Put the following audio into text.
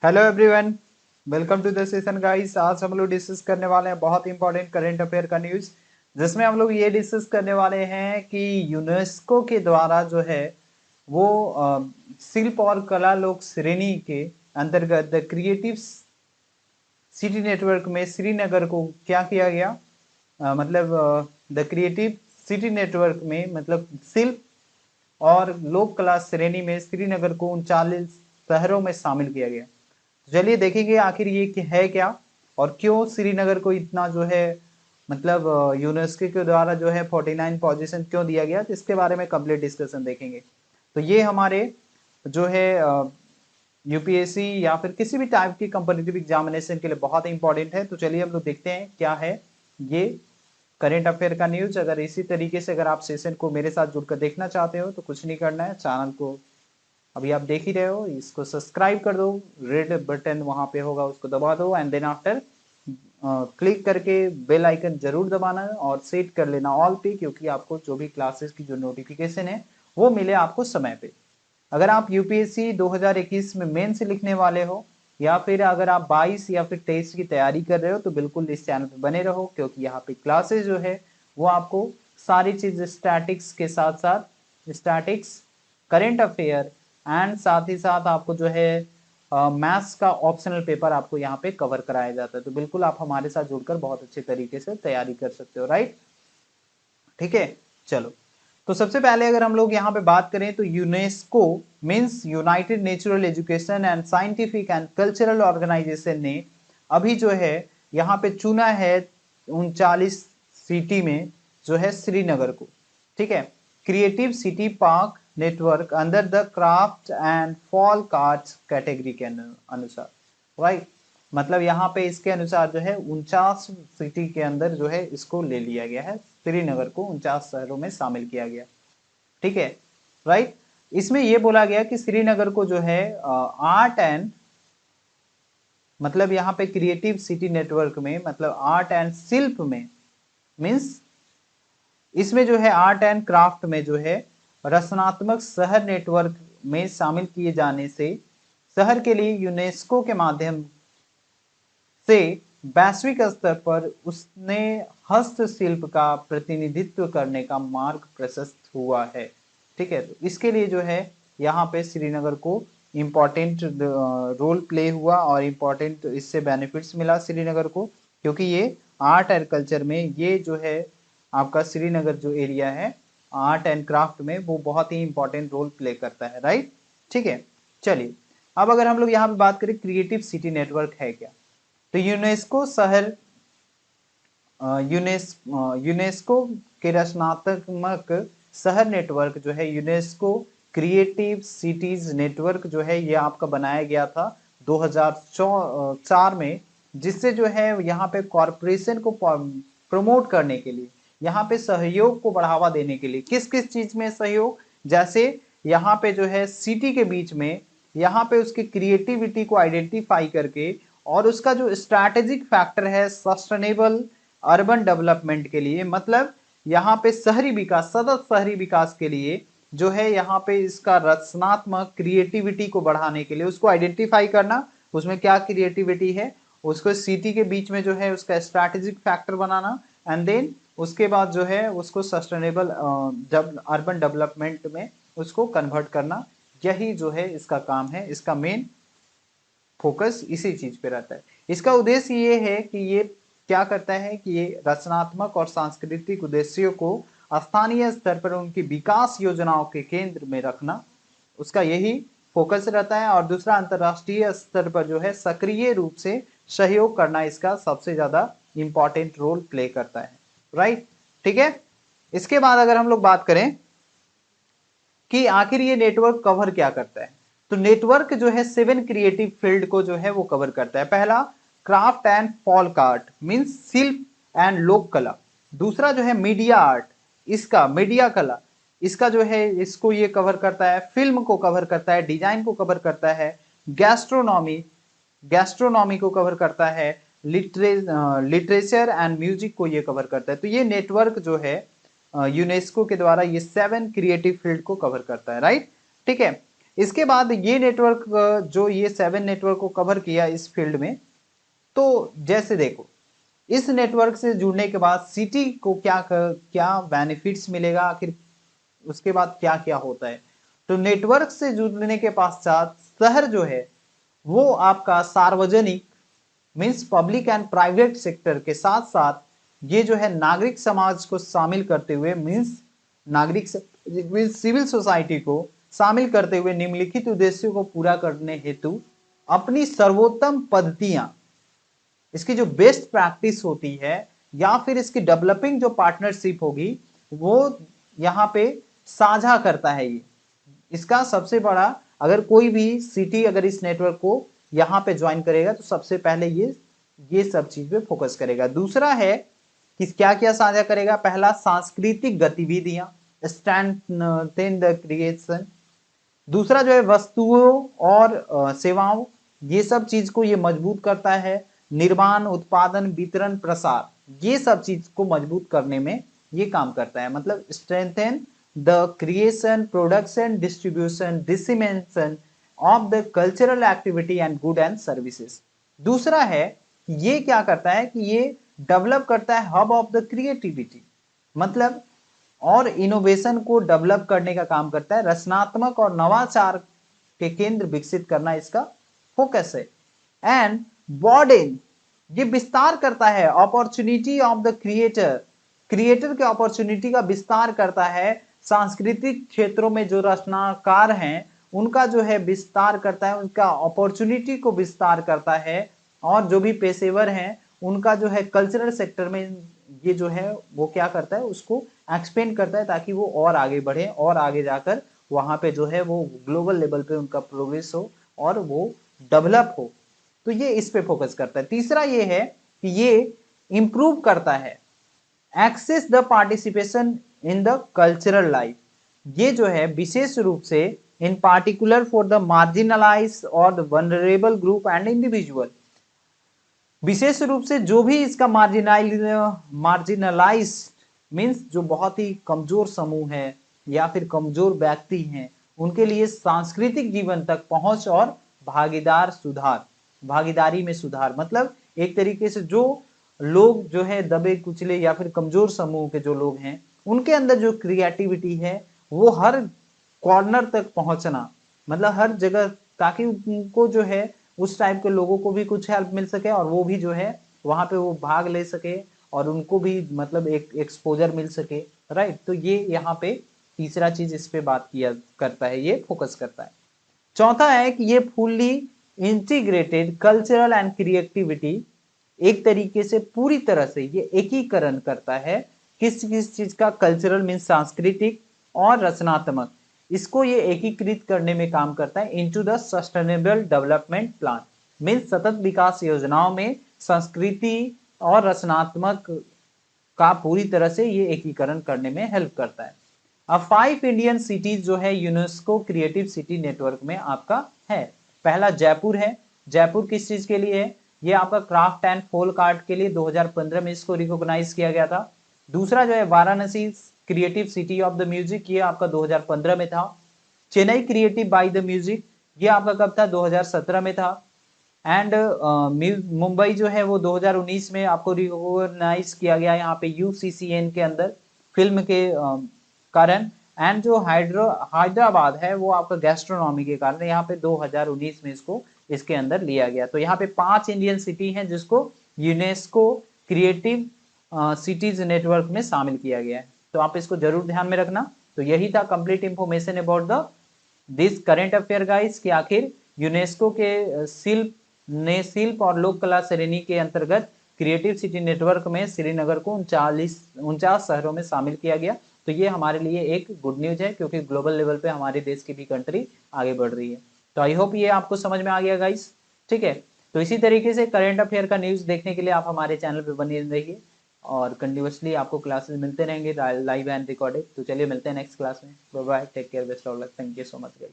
Hello everyone, welcome to the session guys. आज हम लोग डिस्कस करने वाले हैं बहुत इंपॉर्टेंट करंट अफेयर का न्यूज़, जिसमें हम लोग ये डिस्कस करने वाले हैं कि यूनेस्को के द्वारा जो है वो शिल्प और कला लोक श्रेणी के अंतर्गत द क्रिएटिव सिटी नेटवर्क में श्रीनगर को क्या किया गया, मतलब द क्रिएटिव सिटी नेटवर्क में मतलब शिल्प और लोक कला श्रेणी में श्रीनगर को 39 शहरों में शामिल किया गया। चलिए देखेंगे आखिर ये है क्या और क्यों श्रीनगर को इतना जो है मतलब यूनेस्को के द्वारा जो है 49 पोजीशन क्यों दिया गया, तो इसके बारे में कंप्लीट डिस्कशन देखेंगे। तो ये हमारे जो है यूपीएससी या फिर किसी भी टाइप की कंपटीटिव एग्जामिनेशन के लिए बहुत इंपॉर्टेंट है। तो चलिए हम लोग देखते हैं क्या है ये करेंट अफेयर का न्यूज। अगर इसी तरीके से अगर आप सेशन को मेरे साथ जुड़कर देखना चाहते हो तो कुछ नहीं करना है, चैनल को अभी आप देख ही रहे हो, इसको सब्सक्राइब कर दो, रेड बटन वहां पे होगा उसको दबा दो एंड देन आफ्टर क्लिक करके बेल आइकन जरूर दबाना और सेट कर लेना ऑल पे, क्योंकि आपको जो भी क्लासेस की जो नोटिफिकेशन है वो मिले आपको समय पे। अगर आप यूपीएससी 2021 में मेन से लिखने वाले हो या फिर अगर आप 22 या फिर 23 की तैयारी कर रहे हो तो बिल्कुल इस चैनल पे बने रहो, क्योंकि यहाँ पे क्लासेस जो है वो आपको सारी चीज स्टैटिक्स के साथ साथ स्टैटिक्स, करेंट अफेयर एंड साथ ही साथ आपको जो है मैथ्स का ऑप्शनल पेपर आपको यहाँ पे कवर कराया जाता है। तो बिल्कुल आप हमारे साथ जुड़कर बहुत अच्छे तरीके से तैयारी कर सकते हो, राइट। ठीक है, चलो। तो सबसे पहले अगर हम लोग यहाँ पे बात करें तो UNESCO means United Natural Education and Scientific and Cultural Organisation ने अभी जो है यहाँ पे चुना है 39 सिटी में जो है श्रीनगर को, ठीक है, creative city park network under the craft and fall cards category के अनुसार, राइट। मतलब यहाँ पे इसके अनुसार जो है 49 सिटी के अंदर जो है इसको ले लिया गया है, श्रीनगर को 49 शहरों में शामिल किया गया, ठीक है, राइट। इसमें यह बोला गया कि श्रीनगर को जो है आर्ट एंड मतलब यहाँ पे क्रिएटिव सिटी नेटवर्क में मतलब आर्ट एंड शिल्प में मीन्स इसमें जो है आर्ट एंड क्राफ्ट में जो है रचनात्मक शहर नेटवर्क में शामिल किए जाने से शहर के लिए यूनेस्को के माध्यम से वैश्विक स्तर पर उसने हस्तशिल्प का प्रतिनिधित्व करने का मार्ग प्रशस्त हुआ है, ठीक है। तो इसके लिए जो है यहाँ पे श्रीनगर को इम्पोर्टेंट रोल प्ले हुआ और इम्पोर्टेंट इससे बेनिफिट्स मिला श्रीनगर को, क्योंकि ये आर्ट एंड कल्चर में ये जो है आपका श्रीनगर जो एरिया है आर्ट एंड क्राफ्ट में वो बहुत ही इंपॉर्टेंट रोल प्ले करता है, राइट, ठीक है। चलिए अब अगर हम लोग यहाँ पे बात करें क्रिएटिव सिटी नेटवर्क है क्या, तो यूनेस्को शहर यूनेस्को के रचनात्मक शहर नेटवर्क जो है यूनेस्को क्रिएटिव सिटीज नेटवर्क जो है ये आपका बनाया गया था 2004 में, जिससे जो है यहाँ पे कॉरपोरेशन को प्रमोट करने के लिए यहाँ पे सहयोग को बढ़ावा देने के लिए किस किस चीज में सहयोग, जैसे यहाँ पे जो है सिटी के बीच में यहाँ पे उसकी क्रिएटिविटी को आइडेंटिफाई करके और उसका जो स्ट्रैटेजिक फैक्टर है सस्टेनेबल अर्बन डेवलपमेंट के लिए, मतलब यहाँ पे शहरी विकास सतत शहरी विकास के लिए जो है यहाँ पे इसका रचनात्मक क्रिएटिविटी को बढ़ाने के लिए उसको आइडेंटिफाई करना, उसमें क्या क्रिएटिविटी है उसको सिटी के बीच में जो है उसका स्ट्रैटेजिक फैक्टर बनाना एंड देन उसके बाद जो है उसको सस्टेनेबल अर्बन डेवलपमेंट में उसको कन्वर्ट करना, यही जो है इसका काम है। इसका मेन फोकस इसी चीज पे रहता है। इसका उद्देश्य ये है कि ये क्या करता है कि ये रचनात्मक और सांस्कृतिक उद्देश्यों को स्थानीय स्तर पर उनकी विकास योजनाओं के केंद्र में रखना, उसका यही फोकस रहता है। और दूसरा अंतरराष्ट्रीय स्तर पर जो है सक्रिय रूप से सहयोग करना इसका सबसे ज्यादा इंपॉर्टेंट रोल प्ले करता है, राइट, ठीक है। इसके बाद अगर हम लोग बात करें कि आखिर ये नेटवर्क कवर क्या करता है, तो नेटवर्क जो है 7 क्रिएटिव फील्ड को जो है वो कवर करता है। पहला craft and folk art means शिल्प एंड लोक कला, दूसरा जो है मीडिया आर्ट, इसका मीडिया कला इसका जो है इसको ये कवर करता है, फिल्म को कवर करता है, डिजाइन को कवर करता है, गैस्ट्रोनॉमी गैस्ट्रोनॉमी को कवर करता है, लिटरेचर एंड म्यूजिक को ये कवर करता है। तो ये नेटवर्क जो है यूनेस्को के द्वारा ये 7 क्रिएटिव फील्ड को कवर करता है, राइट, ठीक है। इसके बाद ये नेटवर्क जो ये 7 नेटवर्क को कवर किया इस फील्ड में, तो जैसे देखो इस नेटवर्क से जुड़ने के बाद सिटी को क्या बेनिफिट्स मिलेगा, आखिर उसके बाद क्या क्या होता है। तो नेटवर्क से जुड़ने के पश्चात शहर जो है वो आपका सार्वजनिक means public and private sector के साथ साथ ये जो है नागरिक समाज को शामिल करते हुए मीन्स नागरिक सिविल सोसाइटी को शामिल करते हुए निम्नलिखित उद्देश्यों को पूरा करने हेतु अपनी सर्वोत्तम पद्धतियां, इसकी जो बेस्ट प्रैक्टिस होती है या फिर इसकी डेवलपिंग जो पार्टनरशिप होगी वो यहाँ पे साझा करता है। ये इसका सबसे बड़ा, अगर कोई भी सिटी अगर इस नेटवर्क को यहाँ पे ज्वाइन करेगा तो सबसे पहले ये सब चीज पे फोकस करेगा। दूसरा है कि क्या क्या साझा करेगा। पहला सांस्कृतिक गतिविधियां, स्ट्रेंथन द क्रिएशन। दूसरा जो है वस्तुओं और सेवाओं, ये सब चीज को ये मजबूत करता है। निर्माण, उत्पादन, वितरण, प्रसार, ये सब चीज को मजबूत करने में ये काम करता है। मतलब strengthen the creation, production, distribution, dissemination of the cultural activity and good and services. दूसरा है ये क्या करता है कि ये डेवलप करता है हब ऑफ द क्रिएटिविटी, मतलब और इनोवेशन को डेवलप करने का काम करता है। रचनात्मक और नवाचार के केंद्र विकसित करना इसका फोकस है। एंड बॉर्डन, ये विस्तार करता है opportunity of the creator, creator के अपॉर्चुनिटी का विस्तार करता है। सांस्कृतिक क्षेत्रों में जो रचनाकार हैं उनका जो है विस्तार करता है, उनका अपॉर्चुनिटी को विस्तार करता है। और जो भी पेशेवर हैं उनका जो है कल्चरल सेक्टर में ये जो है वो क्या करता है, उसको एक्सपेंड करता है ताकि वो और आगे बढ़े और आगे जाकर वहां पे जो है वो ग्लोबल लेवल पे उनका प्रोग्रेस हो और वो डेवलप हो। तो ये इस पे फोकस करता है। तीसरा ये है कि ये इंप्रूव करता है access the participation in the cultural life. ये जो है विशेष रूप से in particular for the marginalize और the vulnerable group and individual, विशेष रूप से जो भी इसका मार्जिनलाइज मीन्स जो बहुत ही कमजोर समूह है या फिर कमजोर व्यक्ति हैं उनके लिए सांस्कृतिक जीवन तक पहुंच और भागीदारी में सुधार। मतलब एक तरीके से जो लोग जो है दबे कुचले या फिर कमजोर समूह के जो लोग हैं उनके अंदर जो क्रिएटिविटी है वो हर कॉर्नर तक पहुंचना, मतलब हर जगह, ताकि उनको जो है उस टाइप के लोगों को भी कुछ हेल्प मिल सके और वो भी जो है वहां पे वो भाग ले सके और उनको भी मतलब एक एक्सपोजर मिल सके। राइट, तो ये यहाँ पे तीसरा चीज इस पे बात किया करता है, ये फोकस करता है। चौथा है कि ये fully integrated cultural and creativity, एक तरीके से पूरी तरह से ये एकीकरण करता है किस किस चीज का, कल्चरल मीन सांस्कृतिक और रचनात्मक, इसको ये एकीकृत करने में काम करता है into the sustainable development plan mean सतत विकास योजनाओं में संस्कृति और रचनात्मक का पूरी तरह से ये एकीकरण करने में हेल्प करता है। अब 5 इंडियन सिटीज जो है यूनेस्को क्रिएटिव सिटी नेटवर्क में आपका है। पहला जयपुर है। जयपुर किस चीज के लिए है, ये आपका क्राफ्ट एंड फोल्क आर्ट के लिए 2015 में इसको रिकॉग्नाइज किया गया था। दूसरा जो है Varanasi creative city of the music, ये आपका 2015 में था। Chennai creative by the music, ये आपका कब था, 2017 में था। एंड मुंबई जो है वो 2019 में आपको रिकॉग्नाइज किया गया यहाँ पे यूसीसीएन के अंदर फिल्म के कारण। एंड जो हैदराबाद है वो आपका गैस्ट्रोनॉमी के कारण यहाँ पे 2019 में इसको इसके अंदर लिया गया। तो यहाँ पे 5 इंडियन सिटी हैं जिसको यूनेस्को क्रिएटिव सिटीज नेटवर्क में शामिल किया गया है। तो आप इसको जरूर ध्यान में रखना। तो यही था complete information about the this current affair guys कि आखिर यूनेस्को के शिल्प और लोक कला श्रेणी के अंतर्गत क्रिएटिव सिटी नेटवर्क में श्रीनगर को 49 शहरों में शामिल किया गया। तो ये हमारे लिए एक गुड न्यूज है क्योंकि ग्लोबल लेवल पे हमारे देश की भी कंट्री आगे बढ़ रही है। तो आई होप ये आपको समझ में आ गया गाइस, ठीक है। तो इसी तरीके से करंट अफेयर का न्यूज देखने के लिए आप हमारे चैनल पे बने रहिए और कंटिन्यूअसली आपको क्लासेस मिलते रहेंगे लाइव एंड रिकॉर्डेड। तो चलिए मिलते हैं नेक्स्ट क्लास में। Bye bye, take care, best of luck, thank you so much guys.